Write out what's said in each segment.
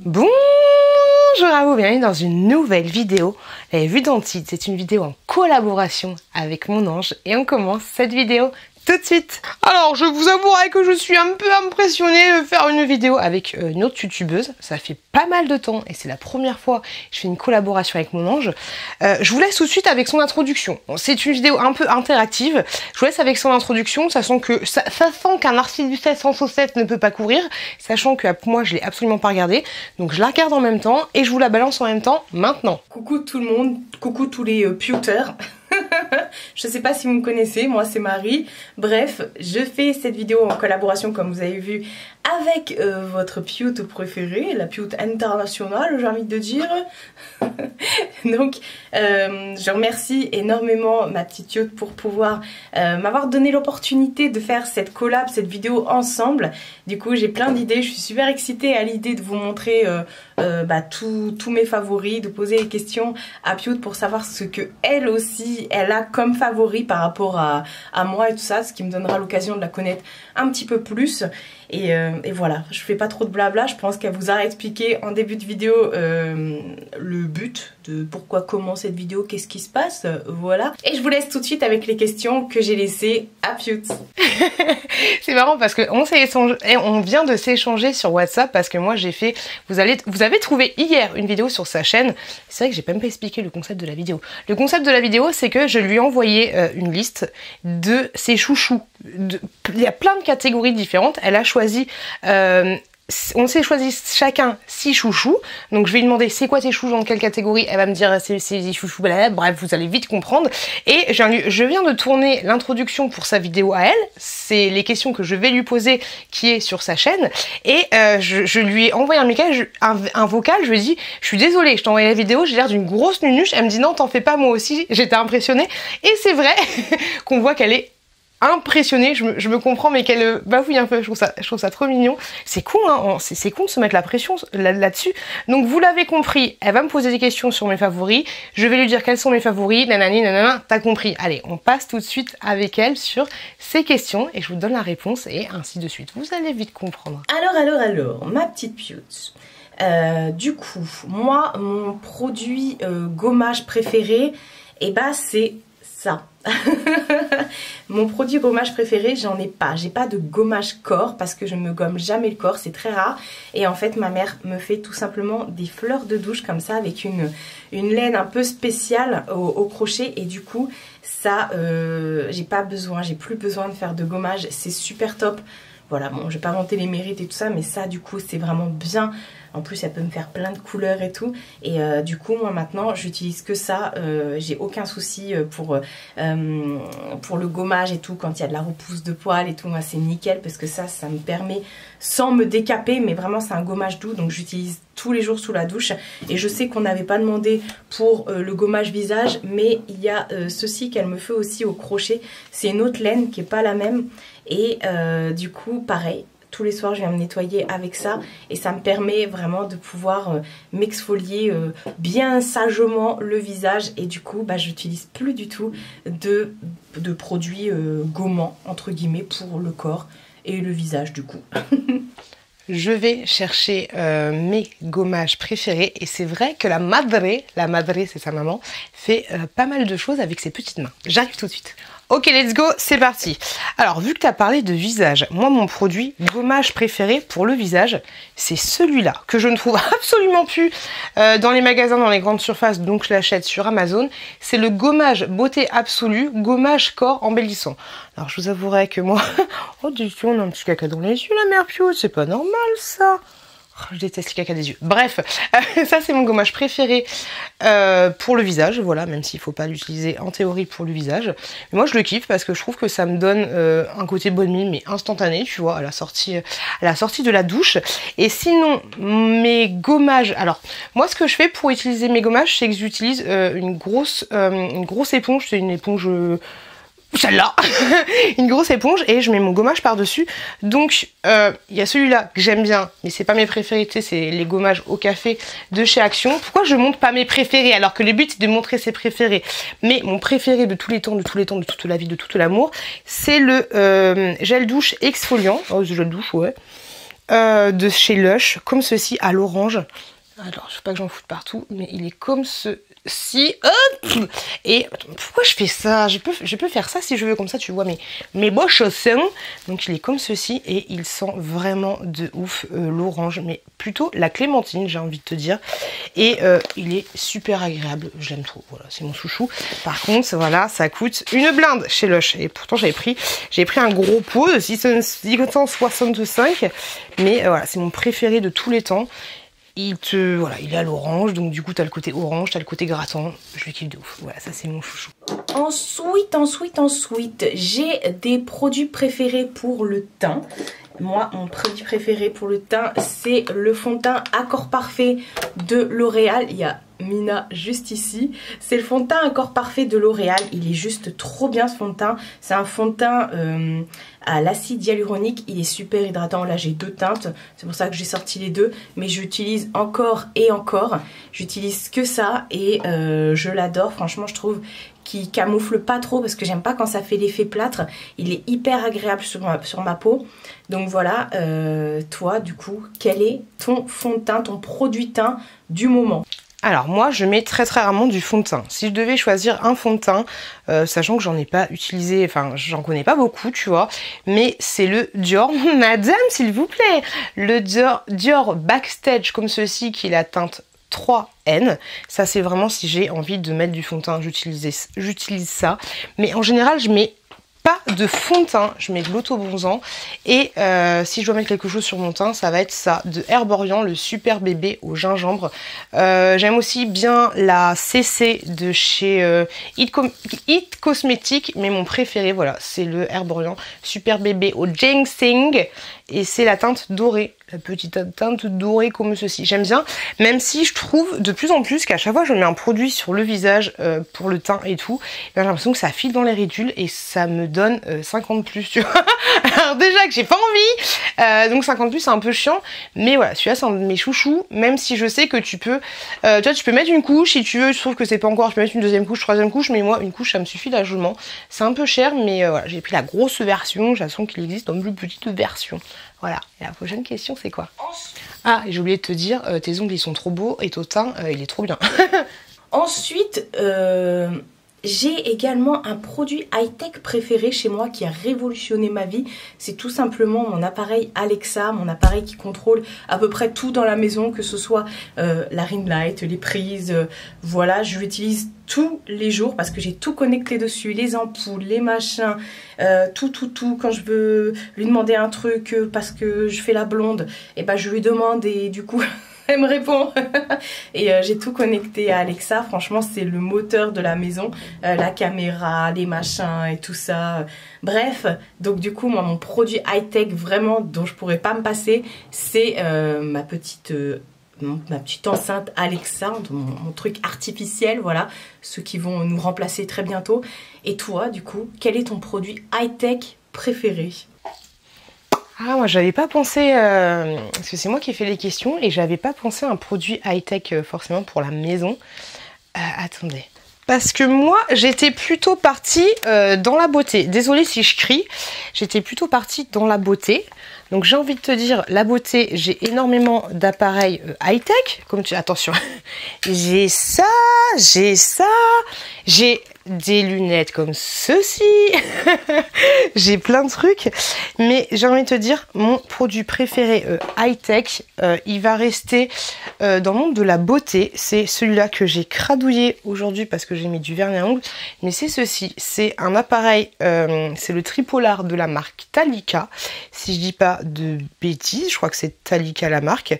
Bonjour à vous, bienvenue dans une nouvelle vidéo. La vue d'Antide, c'est une vidéo en collaboration avec mon ange et on commence cette vidéo tout de suite. Alors je vous avouerai que je suis un peu impressionnée de faire une vidéo avec une autre youtubeuse. Ça fait pas mal de temps et c'est la première fois que je fais une collaboration avec mon ange. Je vous laisse tout de suite avec son introduction. Bon, c'est une vidéo un peu interactive. Je vous laisse avec son introduction, sachant qu'un narcisse sans saucette ne peut pas courir, sachant que moi je l'ai absolument pas regardé. Donc je la regarde en même temps et je vous la balance en même temps maintenant. Coucou tout le monde, coucou tous les pewters. Je sais pas si vous me connaissez, moi c'est Marie. Bref, je fais cette vidéo en collaboration, comme vous avez vu, avec votre pewt préféré, la pewt internationale, j'ai envie de dire. Donc, je remercie énormément ma petite pewt pour pouvoir m'avoir donné l'opportunité de faire cette collab, cette vidéo ensemble. Du coup, j'ai plein d'idées, je suis super excitée à l'idée de vous montrer tous mes favoris, de poser des questions à pewt pour savoir ce que elle aussi, elle a comme favori par rapport à moi et tout ça, ce qui me donnera l'occasion de la connaître un petit peu plus. Et voilà, je fais pas trop de blabla, je pense qu'elle vous a expliqué en début de vidéo le but de pourquoi, comment cette vidéo, qu'est-ce qui se passe, voilà. Et je vous laisse tout de suite avec les questions que j'ai laissées à pewt. C'est marrant parce que on vient de s'échanger sur WhatsApp parce que moi j'ai fait, vous avez trouvé hier une vidéo sur sa chaîne. C'est vrai que j'ai même pas expliqué le concept de la vidéo. Le concept de la vidéo, c'est que je lui ai envoyé une liste de ses chouchous. Il y a plein de catégories différentes. Elle a choisi, on s'est choisi chacun 6 chouchous. Donc je vais lui demander c'est quoi tes chouchous, dans quelle catégorie. Elle va me dire c'est des chouchous, blablabla. Bref, vous allez vite comprendre. Et je viens de tourner l'introduction pour sa vidéo à elle. C'est les questions que je vais lui poser qui est sur sa chaîne. Et je lui ai envoyé un vocal. Je lui ai dit je suis désolée, je t'ai envoyé la vidéo, j'ai l'air d'une grosse nunuche. Elle me dit non, t'en fais pas, moi aussi. J'étais impressionnée. Et c'est vrai qu'on voit qu'elle est impressionnée, je me comprends, mais qu'elle bafouille un peu, je trouve ça trop mignon. C'est con, hein, c'est con de se mettre la pression là-dessus. Donc vous l'avez compris, elle va me poser des questions sur mes favoris, je vais lui dire quels sont mes favoris, nanani, nanana, t'as compris. Allez, on passe tout de suite avec elle sur ces questions et je vous donne la réponse et ainsi de suite. Vous allez vite comprendre. Alors, ma petite pewt. Du coup, moi, mon produit gommage préféré, et bah c'est ça. Mon produit gommage préféré, j'en ai pas. J'ai pas de gommage corps parce que je me gomme jamais le corps, c'est très rare. Et en fait, ma mère me fait tout simplement des fleurs de douche comme ça avec une laine un peu spéciale au crochet. Et du coup, ça, j'ai plus besoin de faire de gommage. C'est super top. Voilà, bon, je vais pas vanter les mérites et tout ça, mais ça, du coup, c'est vraiment bien. En plus, elle peut me faire plein de couleurs et tout. Et du coup, moi, maintenant, j'utilise que ça. J'ai aucun souci pour le gommage et tout. Quand il y a de la repousse de poils et tout, moi, c'est nickel. Parce que ça me permet, sans me décaper, mais vraiment, c'est un gommage doux. Donc, j'utilise tous les jours sous la douche. Et je sais qu'on n'avait pas demandé pour le gommage visage. Mais il y a ceci qu'elle me fait aussi au crochet. C'est une autre laine qui n'est pas la même. Et du coup, pareil. Tous les soirs, je viens me nettoyer avec ça et ça me permet vraiment de pouvoir m'exfolier bien sagement le visage. Et du coup, bah, j'utilise plus du tout de produits gommants, entre guillemets, pour le corps et le visage du coup. Je vais chercher mes gommages préférés et c'est vrai que la madre c'est sa maman, fait pas mal de choses avec ses petites mains. J'arrive tout de suite. Ok, let's go, c'est parti. Alors, vu que tu as parlé de visage, moi, mon produit gommage préféré pour le visage, c'est celui-là, que je ne trouve absolument plus dans les magasins, dans les grandes surfaces, donc je l'achète sur Amazon. C'est le gommage beauté absolue, gommage corps embellissant. Alors, je vous avouerai que moi... oh, du coup, on a un petit caca dans les yeux, la mère Pio, c'est pas normal, ça. Je déteste les caca des yeux. Bref, ça c'est mon gommage préféré pour le visage, voilà, même s'il ne faut pas l'utiliser en théorie pour le visage. Mais moi je le kiffe parce que je trouve que ça me donne un côté bonne mine, mais instantané, tu vois, à la sortie de la douche. Et sinon, mes gommages, alors, moi ce que je fais pour utiliser mes gommages, c'est que j'utilise une grosse éponge, c'est une éponge... celle-là, une grosse éponge et je mets mon gommage par dessus. Donc il y a celui-là que j'aime bien, mais c'est pas mes préférés, tu sais, c'est les gommages au café de chez Action. Pourquoi je montre pas mes préférés alors que le but c'est de montrer ses préférés? Mais mon préféré de tous les temps, de toute la vie, de tout l'amour, c'est le gel douche exfoliant. Oh, ce gel douche, ouais. de chez Lush, comme ceci, à l'orange. Alors, je ne veux pas que j'en foute partout, mais il est comme ceci. Hop! Et attends, pourquoi je fais ça? Je peux faire ça si je veux, comme ça tu vois mes beaux chaussons. Donc il est comme ceci et il sent vraiment de ouf l'orange, mais plutôt la clémentine, j'ai envie de te dire. Et il est super agréable, je l'aime trop, voilà, c'est mon chouchou. Par contre, voilà, ça coûte une blinde chez Lush. Et pourtant j'avais pris un gros pot de 665, mais voilà, c'est mon préféré de tous les temps. Voilà, il est à l'orange, donc du coup t'as le côté orange, t'as le côté grattant, je le kiffe de ouf. Voilà, ça c'est mon chouchou. Ensuite, j'ai des produits préférés pour le teint. Moi, mon produit préféré pour le teint, c'est le fond de teint Accord Parfait de L'Oréal. Il y a Mina juste ici. C'est le fond de teint Accord Parfait de L'Oréal. Il est juste trop bien ce fond de teint. C'est un fond de teint à l'acide hyaluronique. Il est super hydratant. Là, j'ai deux teintes. C'est pour ça que j'ai sorti les deux. Mais j'utilise encore et encore. J'utilise que ça et je l'adore. Franchement, je trouve qu'il camoufle pas trop parce que j'aime pas quand ça fait l'effet plâtre. Il est hyper agréable sur ma peau. Donc voilà, toi du coup, quel est ton fond de teint, ton produit teint du moment? Alors moi je mets très rarement du fond de teint. Si je devais choisir un fond de teint, sachant que j'en ai pas utilisé, enfin j'en connais pas beaucoup tu vois, mais c'est le Dior, madame s'il vous plaît, le Dior Backstage comme ceci qui est la teinte 3N. Ça c'est vraiment si j'ai envie de mettre du fond de teint, j'utilise ça. Mais en général je mets pas de fond de teint, je mets de l'auto-bronzant et si je dois mettre quelque chose sur mon teint, ça va être ça, de Herborian, le super bébé au gingembre. J'aime aussi bien la CC de chez It Cosmetics, mais mon préféré, voilà, c'est le Herborian super bébé au ginseng et c'est la teinte dorée. La petite teinte dorée comme ceci. J'aime bien, même si je trouve de plus en plus qu'à chaque fois je mets un produit sur le visage pour le teint et tout, j'ai l'impression que ça file dans les ridules et ça me donne 50 plus, tu vois. Alors déjà que j'ai pas envie, donc 50 plus c'est un peu chiant, mais voilà, celui-là c'est un de mes chouchous, même si je sais que tu peux, tu peux mettre une couche si tu veux, je trouve que c'est pas encore, tu peux mettre une deuxième couche, troisième couche, mais moi une couche ça me suffit largement. C'est un peu cher, mais voilà, j'ai pris la grosse version, j'ai l'impression qu'il existe dans une plus petite version. Voilà, et la prochaine question c'est quoi? Ah, j'ai oublié de te dire, tes ongles ils sont trop beaux et ton teint il est trop bien. Ensuite, j'ai également un produit high-tech préféré chez moi qui a révolutionné ma vie. C'est tout simplement mon appareil Alexa, mon appareil qui contrôle à peu près tout dans la maison, que ce soit la ring light, les prises, voilà, je l'utilise tous les jours parce que j'ai tout connecté dessus, les ampoules, les machins, tout. Quand je veux lui demander un truc parce que je fais la blonde, et ben je lui demande et du coup... elle me répond. Et j'ai tout connecté à Alexa. Franchement, c'est le moteur de la maison. La caméra, les machins et tout ça. Bref, donc du coup, moi, mon produit high-tech vraiment dont je pourrais pas me passer, c'est ma petite enceinte Alexa, mon truc artificiel, voilà. Ceux qui vont nous remplacer très bientôt. Et toi, du coup, quel est ton produit high-tech préféré ? Ah, moi j'avais pas pensé, parce que c'est moi qui ai fait les questions et j'avais pas pensé à un produit high-tech forcément pour la maison. Attendez. Parce que moi j'étais plutôt partie dans la beauté. Désolée si je crie, j'étais plutôt partie dans la beauté. Donc j'ai envie de te dire, la beauté, j'ai énormément d'appareils high-tech. Comme tu... Attention, j'ai ça, j'ai des lunettes comme ceci, j'ai plein de trucs, mais j'ai envie de te dire, mon produit préféré high-tech, il va rester dans le monde de la beauté. C'est celui-là que j'ai cradouillé aujourd'hui parce que j'ai mis du vernis à ongles, mais c'est ceci, c'est un appareil, c'est le tripolar de la marque Talika, si je dis pas de bêtises, je crois que c'est Talika la marque.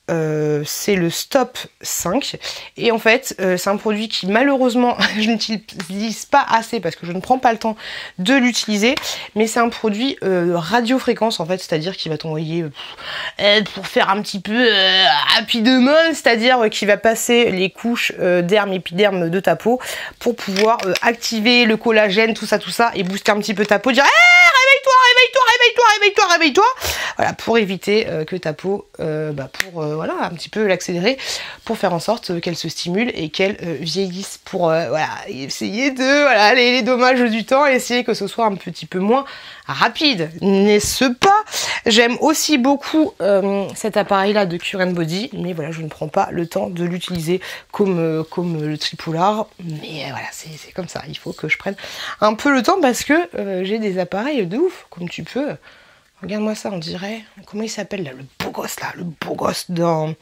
C'est le Stop 5 et en fait c'est un produit qui malheureusement je n'utilise pas assez parce que je ne prends pas le temps de l'utiliser, mais c'est un produit radiofréquence en fait, c'est à dire qu'il va t'envoyer pour faire un petit peu rapidement, c'est à dire qu'il va passer les couches derme épiderme de ta peau pour pouvoir activer le collagène, tout ça et booster un petit peu ta peau, dire réveille-toi, voilà, pour éviter que ta peau voilà, un petit peu l'accélérer pour faire en sorte qu'elle se stimule et qu'elle vieillisse, pour voilà, essayer de voilà, les dommages du temps et essayer que ce soit un petit peu moins rapide, n'est-ce pas? J'aime aussi beaucoup cet appareil-là de Cure Body, mais voilà, je ne prends pas le temps de l'utiliser comme le tripoulard. Mais voilà, c'est comme ça, il faut que je prenne un peu le temps parce que j'ai des appareils de ouf, comme tu peux. Regarde-moi ça, on dirait, comment il s'appelle là, le beau gosse dans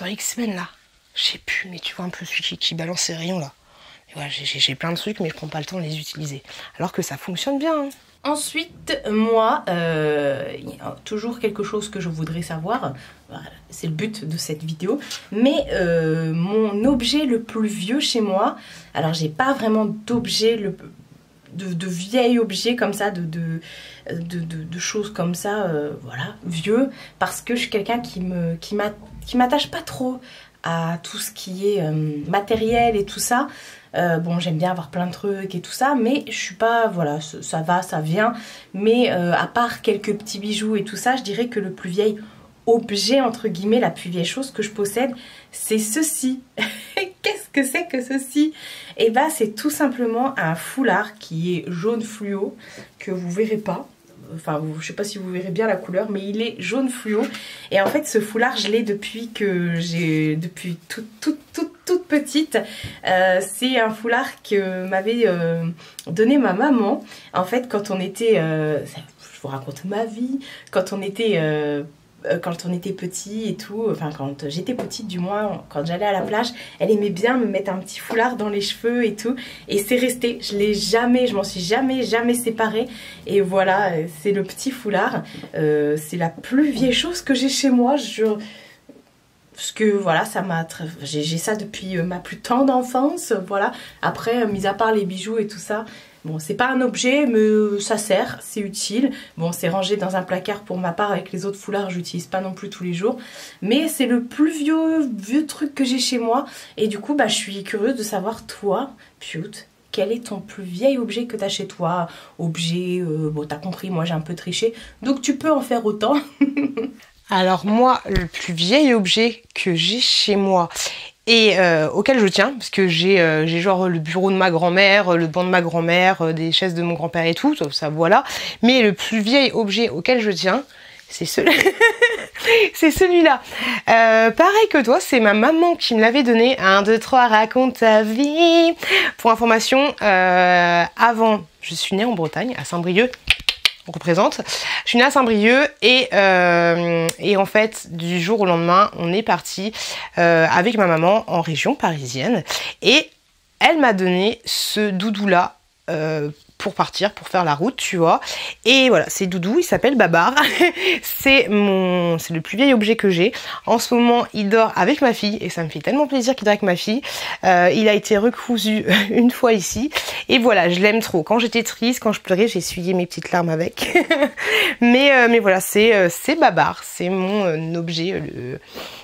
X-Men là. Je sais plus, mais tu vois un peu celui qui balance ses rayons là. Ouais, j'ai plein de trucs, mais je prends pas le temps de les utiliser. Alors que ça fonctionne bien. Hein. Ensuite, moi, il y a toujours quelque chose que je voudrais savoir. Voilà, c'est le but de cette vidéo. Mais mon objet le plus vieux chez moi, alors j'ai pas vraiment d'objet, de vieil objet comme ça, de choses comme ça, voilà, vieux. Parce que je suis quelqu'un qui m'attache pas trop à tout ce qui est matériel et tout ça. Bon, j'aime bien avoir plein de trucs et tout ça, mais je suis pas, voilà, ça va, ça vient. Mais à part quelques petits bijoux et tout ça, je dirais que le plus vieil objet, entre guillemets, la plus vieille chose que je possède, c'est ceci. Qu'est-ce que c'est que ceci? Et bah, c'est tout simplement un foulard qui est jaune fluo, que vous verrez pas. Enfin, je sais pas si vous verrez bien la couleur, mais il est jaune fluo. Et en fait, ce foulard, je l'ai depuis toute petite. C'est un foulard que m'avait donné ma maman. En fait, quand on était... je vous raconte ma vie. Quand on était petit et tout, enfin quand j'étais petite du moins, quand j'allais à la plage, elle aimait bien me mettre un petit foulard dans les cheveux et tout, et c'est resté, je m'en suis jamais séparée, et voilà, c'est le petit foulard, c'est la plus vieille chose que j'ai chez moi, parce que voilà, j'ai ça depuis ma plus tendre enfance, voilà. Après, mis à part les bijoux et tout ça, bon, c'est pas un objet, mais ça sert, c'est utile. Bon, c'est rangé dans un placard pour ma part, avec les autres foulards, j'utilise pas non plus tous les jours. Mais c'est le plus vieux truc que j'ai chez moi. Et du coup, bah, je suis curieuse de savoir, toi, Pioute, quel est ton plus vieil objet que t'as chez toi? Objet, bon, t'as compris, moi j'ai un peu triché, donc tu peux en faire autant. Alors moi, le plus vieil objet que j'ai chez moi et auquel je tiens, parce que j'ai genre le bureau de ma grand-mère, le banc de ma grand-mère, des chaises de mon grand-père et tout, ça voilà. Mais le plus vieil objet auquel je tiens, c'est celui-là. Pareil que toi, c'est ma maman qui me l'avait donné. 1, 2, 3, raconte ta vie. Pour information, avant, je suis née en Bretagne, à Saint-Brieuc. On représente. Je suis née à Saint-Brieuc et en fait du jour au lendemain on est parti avec ma maman en région parisienne et elle m'a donné ce doudou là pour partir, pour faire la route, tu vois. Et voilà, c'est doudou, il s'appelle Babar. c'est le plus vieil objet que j'ai. En ce moment, il dort avec ma fille et ça me fait tellement plaisir qu'il dort avec ma fille. Il a été recousu une fois ici. Et voilà, je l'aime trop. Quand j'étais triste, quand je pleurais, j'ai essuyé mes petites larmes avec. mais voilà, c'est Babar. C'est mon objet.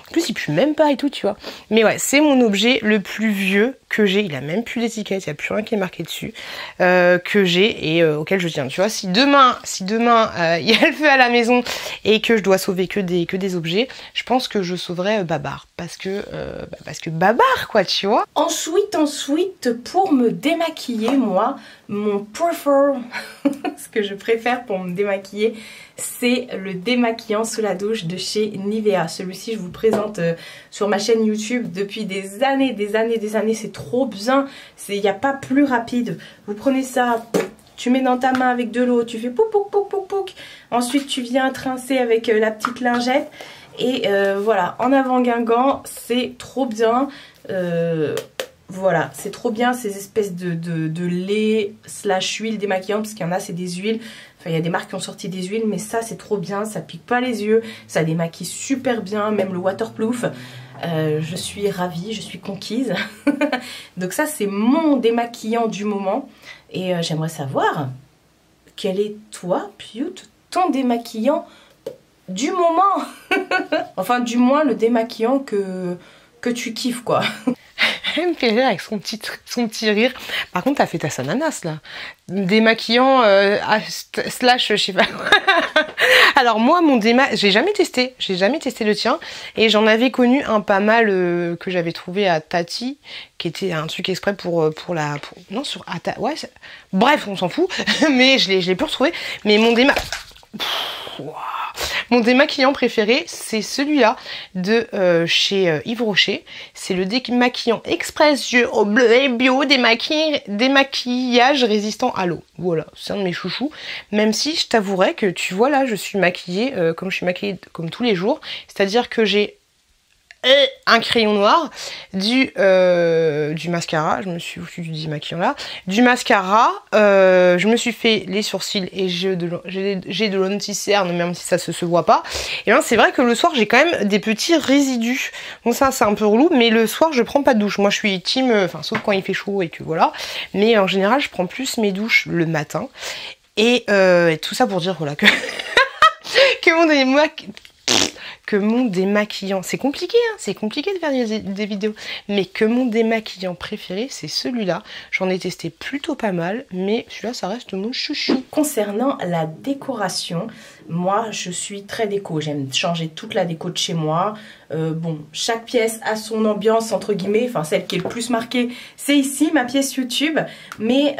En plus, il pue même pas et tout, tu vois. Mais ouais, c'est mon objet le plus vieux que j'ai. Il a même plus d'étiquette, il n'y a plus rien qui est marqué dessus. Que j'ai et auquel je tiens. Tu vois, si demain il y a le feu à la maison et que je dois sauver que des objets, je pense que je sauverai Babar. Parce que Babar, quoi, tu vois. Ensuite, pour me démaquiller, moi, ce que je préfère pour me démaquiller, c'est le démaquillant sous la douche de chez Nivea. Celui-ci, je vous présente sur ma chaîne YouTube depuis des années. C'est trop bien. Il n'y a pas plus rapide. Vous prenez ça, tu mets dans ta main avec de l'eau, tu fais pouc pouc pouc pouc pouc. Ensuite, tu viens trincer avec la petite lingette. Et voilà, en avant Guingamp, c'est trop bien. Voilà, c'est trop bien ces espèces de lait / huile démaquillante, parce qu'il y en a c'est des huiles. Enfin, il y a des marques qui ont sorti des huiles, mais ça c'est trop bien, ça pique pas les yeux, ça démaquille super bien, même le waterproof. Je suis ravie, je suis conquise. Donc ça c'est mon démaquillant du moment. Et j'aimerais savoir, quel est toi, Pioute, ton démaquillant du moment? Enfin du moins le démaquillant que tu kiffes quoi. Elle me fait rire avec son petit rire. Par contre, t'as fait ta ananas là. Démaquillant / je sais pas quoi. Alors moi, mon déma, j'ai jamais testé le tien, et j'en avais connu un pas mal que j'avais trouvé à Tati, qui était un truc exprès non, sur ouais, bref, on s'en fout, mais je l'ai pu retrouver. Mais mon mon démaquillant préféré, c'est celui-là de chez Yves Rocher. C'est le démaquillant express yeux au bleu et bio démaquillage résistant à l'eau. Voilà, c'est un de mes chouchous. Même si je t'avouerais que tu vois là, je suis maquillée comme je suis maquillée comme tous les jours. C'est-à-dire que j'ai un crayon noir, du mascara, je me suis foutu du démaquillant là, du mascara, je me suis fait les sourcils et j'ai de l'anti-cerne, même si ça se voit pas. Et bien c'est vrai que le soir j'ai quand même des petits résidus. Bon ça c'est un peu relou, mais le soir je prends pas de douche. Moi je suis team, enfin sauf quand il fait chaud et que voilà. Mais en général je prends plus mes douches le matin. Et tout ça pour dire voilà que que mon démaquillant, c'est compliqué, hein, c'est compliqué de faire des vidéos, mais que mon démaquillant préféré, c'est celui-là. J'en ai testé plutôt pas mal, mais celui-là, ça reste mon chouchou. Concernant la décoration, moi, je suis très déco. J'aime changer toute la déco de chez moi. Bon, chaque pièce a son ambiance, entre guillemets. Enfin, celle qui est le plus marquée, c'est ici, ma pièce YouTube. Mais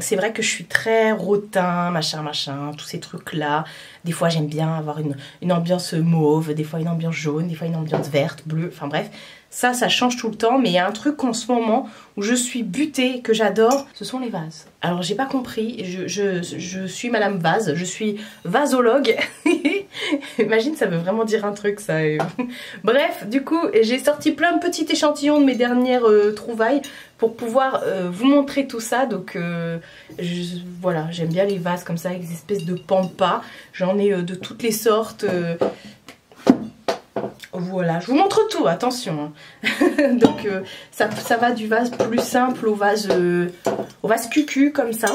c'est vrai que je suis très rotin, machin, tous ces trucs-là. Des fois, j'aime bien avoir une ambiance mauve, des fois une ambiance jaune, des fois une ambiance verte, bleue. Enfin bref, ça change tout le temps. Mais il y a un truc en ce moment où je suis butée, que j'adore, ce sont les vases. Alors, j'ai pas compris. Je suis Madame Vase, je suis vasologue. Imagine, ça veut vraiment dire un truc, ça. Bref, du coup, j'ai sorti plein de petits échantillons de mes dernières trouvailles pour pouvoir vous montrer tout ça. Donc, voilà, j'aime bien les vases comme ça, avec des espèces de pampas. J'en ai de toutes les sortes. Voilà, je vous montre tout, attention. Donc, ça va du vase plus simple au vase cucu, comme ça.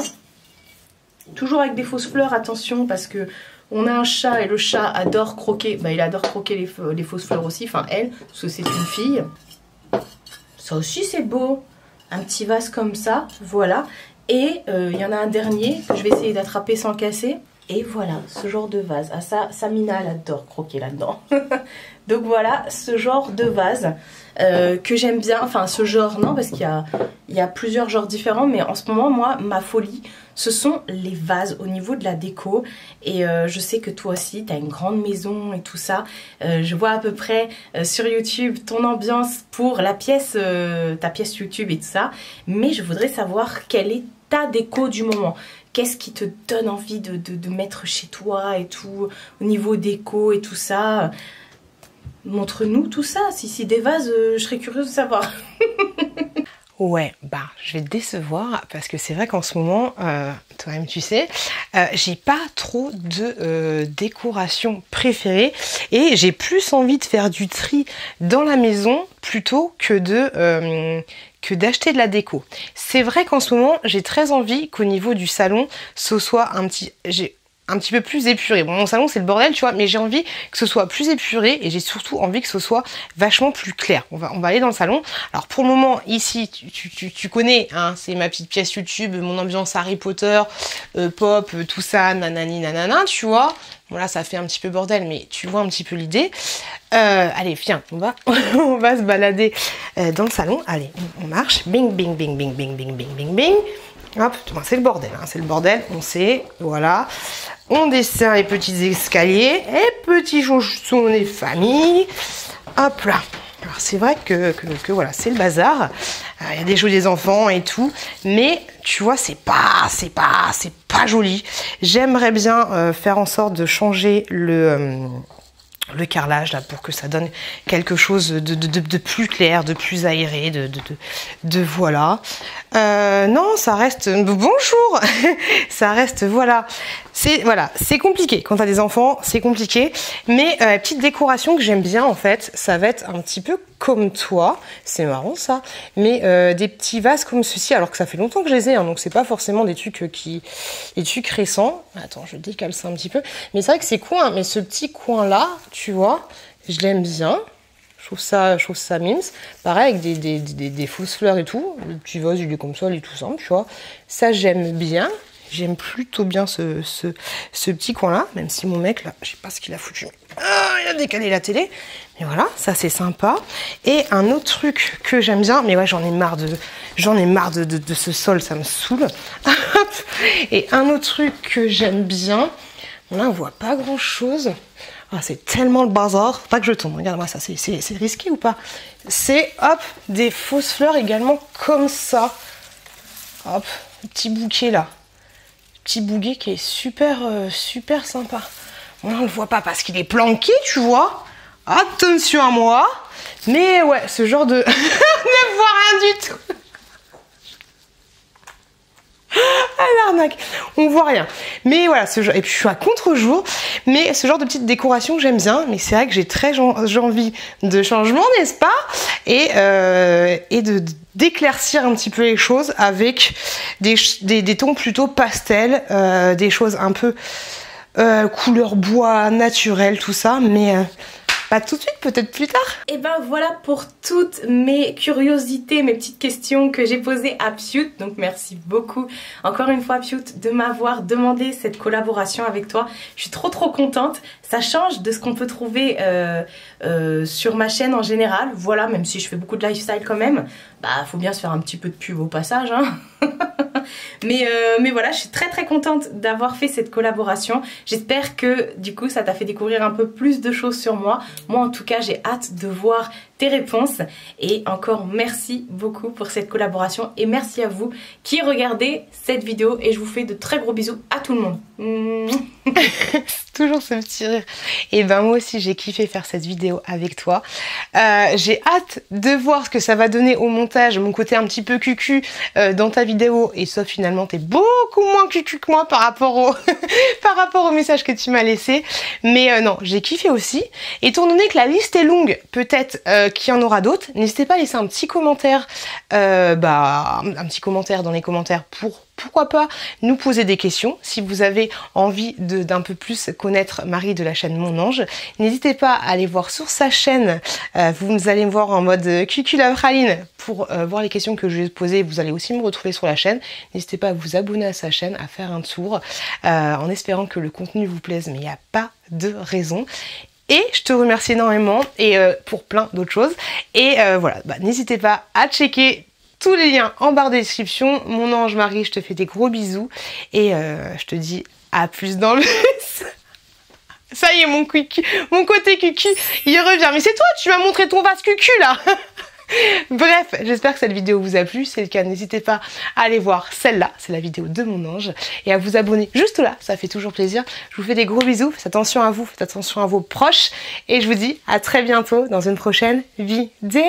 Toujours avec des fausses fleurs, attention, parce que on a un chat et le chat adore croquer. Bah, il adore croquer les fausses fleurs aussi, enfin elle, parce que c'est une fille. Ça aussi c'est beau. Un petit vase comme ça, voilà. Et il y en a un dernier que je vais essayer d'attraper sans casser. Et voilà, ce genre de vase. Ah ça, Samina, elle adore croquer là-dedans. Donc voilà, ce genre de vase que j'aime bien. Enfin, ce genre, non, parce qu'il y a plusieurs genres différents. Mais en ce moment, moi, ma folie, ce sont les vases au niveau de la déco. Et je sais que toi aussi, tu as une grande maison et tout ça. Je vois à peu près sur YouTube ton ambiance pour la pièce, ta pièce YouTube et tout ça. Mais je voudrais savoir quelle est ta déco du moment. Qu'est-ce qui te donne envie de mettre chez toi et tout, au niveau déco et tout ça. Montre-nous tout ça. Si c'est des vases, je serais curieuse de savoir. Ouais, bah je vais te décevoir parce que c'est vrai qu'en ce moment, toi-même tu sais, j'ai pas trop de décoration préférée et j'ai plus envie de faire du tri dans la maison plutôt que d'acheter de la déco. C'est vrai qu'en ce moment, j'ai très envie qu'au niveau du salon, ce soit un petit peu plus épuré. Bon, mon salon, c'est le bordel, tu vois, mais j'ai envie que ce soit plus épuré et j'ai surtout envie que ce soit vachement plus clair. On va aller dans le salon. Alors, pour le moment, ici, tu connais, hein, c'est ma petite pièce YouTube, mon ambiance Harry Potter, pop, tout ça, nanani, nanana, tu vois. Bon, là, ça fait un petit peu bordel, mais tu vois un petit peu l'idée. Allez, viens, on va se balader dans le salon. Allez, on marche. Bing, bing, bing, bing, bing, bing, bing, bing, bing. Hop, c'est le bordel, hein, c'est le bordel, on sait, voilà. On descend les petits escaliers, et petits chaussons des familles. Hop là. Alors c'est vrai que voilà, c'est le bazar. Il y a des jeux des enfants et tout, mais tu vois, c'est pas joli. J'aimerais bien faire en sorte de changer le carrelage là pour que ça donne quelque chose de plus clair, de plus aéré, de voilà. Non, ça reste bonjour. Ça reste voilà. C'est compliqué quand t'as des enfants, c'est compliqué. Mais petite décoration que j'aime bien en fait, ça va être un petit peu comme toi. C'est marrant ça. Mais des petits vases comme ceci, alors que ça fait longtemps que je les ai, hein, donc c'est pas forcément des trucs des trucs récents. Attends, je décale ça un petit peu. Mais c'est vrai que c'est cool, hein, mais ce petit coin là, tu vois, je l'aime bien. Je trouve ça mimes. Pareil, avec des fausses fleurs et tout. Le petit vase, il est comme ça, il est tout simple, tu vois. Ça, j'aime bien. J'aime plutôt bien ce petit coin-là, même si mon mec, là, je sais pas ce qu'il a foutu. Ah, il a décalé la télé. Mais voilà, ça c'est sympa. Et un autre truc que j'aime bien, mais ouais, j'en ai marre de ce sol, ça me saoule. Et un autre truc que j'aime bien, bon, là on voit pas grand-chose. Ah, c'est tellement le bazar. Faut pas que je tombe. Regarde-moi ça, c'est risqué ou pas? C'est, hop, des fausses fleurs également comme ça. Hop, petit bouquet là. Petit bouquet qui est super, super sympa. Bon, là, on le voit pas parce qu'il est planqué, tu vois. Attention à moi. Mais ouais, ce genre de... on ne voit rien du tout. Ah, l'arnaque, on voit rien. Mais voilà, ce genre, et puis je suis à contre-jour, mais ce genre de petite décoration j'aime bien, mais c'est vrai que j'ai envie de changement, n'est-ce pas? Et d'éclaircir un petit peu les choses avec des tons plutôt pastels, des choses un peu couleur bois, naturel, tout ça, mais pas tout de suite, peut-être plus tard. Et ben voilà pour toutes mes curiosités, mes petites questions que j'ai posées à Piute. Donc merci beaucoup encore une fois Piute de m'avoir demandé cette collaboration avec toi. Je suis trop contente. Ça change de ce qu'on peut trouver sur ma chaîne en général. Voilà, même si je fais beaucoup de lifestyle quand même, bah faut bien se faire un petit peu de pub au passage, hein. Mais voilà, je suis très contente d'avoir fait cette collaboration. J'espère que du coup ça t'a fait découvrir un peu plus de choses sur moi. Moi en tout cas j'ai hâte de voir tes réponses. Et encore merci beaucoup pour cette collaboration. Et merci à vous qui regardez cette vidéo. Et je vous fais de très gros bisous à tout le monde. Toujours ce petit rire. Et ben moi aussi j'ai kiffé faire cette vidéo avec toi. J'ai hâte de voir ce que ça va donner au montage, mon côté un petit peu cucu dans ta vidéo. Et sauf finalement t'es beaucoup moins cucu que moi par rapport au message que tu m'as laissé. Mais non, j'ai kiffé aussi. Et étant donné que la liste est longue, peut-être qu'il y en aura d'autres, n'hésitez pas à laisser un petit commentaire, un petit commentaire dans les commentaires pourquoi pas nous poser des questions. Si vous avez envie d'un peu plus connaître Marie de la chaîne Mon Ange, n'hésitez pas à aller voir sur sa chaîne. Vous allez me voir en mode Cucu la praline pour voir les questions que je vais poser. Vous allez aussi me retrouver sur la chaîne. N'hésitez pas à vous abonner à sa chaîne, à faire un tour, en espérant que le contenu vous plaise, mais il n'y a pas de raison. Et je te remercie énormément et pour plein d'autres choses. Et voilà, n'hésitez pas à checker tous les liens en barre de description. Mon ange Marie, je te fais des gros bisous et je te dis à plus dans le... Ça y est, mon côté cucu, il revient. Mais c'est toi, tu m'as montré ton vase cucu là. Bref, j'espère que cette vidéo vous a plu. Si c'est le cas, n'hésitez pas à aller voir celle-là, c'est la vidéo de mon ange, et à vous abonner juste là, ça fait toujours plaisir. Je vous fais des gros bisous, faites attention à vous, faites attention à vos proches, et je vous dis à très bientôt dans une prochaine vidéo.